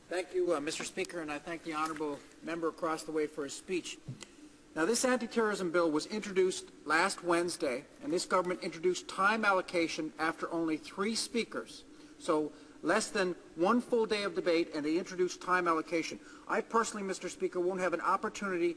Thank you, Mr. Speaker, and I thank the honourable member across the way for his speech. Now, this anti-terrorism bill was introduced last Wednesday, and this government introduced time allocation after only 3 speakers. So less than 1 full day of debate, and they introduced time allocation. I personally, Mr. Speaker, won't have an opportunity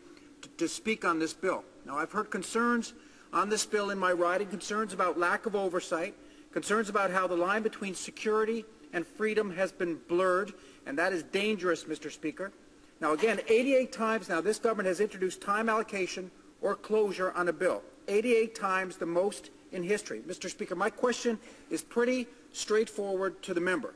to speak on this bill. Now, I've heard concerns on this bill in my riding, concerns about lack of oversight, concerns about how the line between security and freedom has been blurred, and that is dangerous, Mr. Speaker. Now, again, 88 times now this government has introduced time allocation or closure on a bill. 88 times, the most in history. Mr. Speaker, my question is pretty straightforward to the member.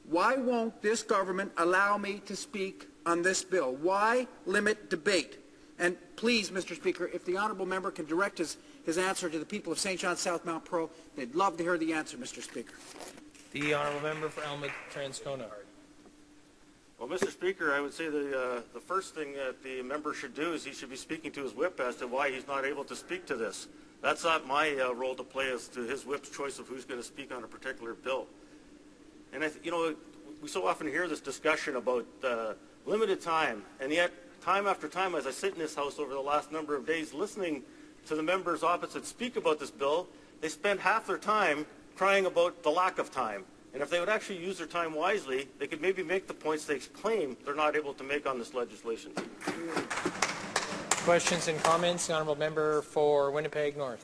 Why won't this government allow me to speak on this bill? Why limit debate? And please, Mr. Speaker, if the honourable member can direct his answer to the people of St. John South Mount Pro, they'd love to hear the answer, Mr. Speaker. The honourable member for Elmwood-Transcona. Well, Mr. Speaker, I would say the first thing that the member should do is he should be speaking to his whip as to why he's not able to speak to this. That's not my role to play as to his whip's choice of who's going to speak on a particular bill. And, we so often hear this discussion about limited time, and yet time after time as I sit in this House over the last number of days listening to the members opposite speak about this bill, they spend half their time crying about the lack of time. And if they would actually use their time wisely, they could maybe make the points they claim they're not able to make on this legislation. Questions and comments? The honourable member for Winnipeg North.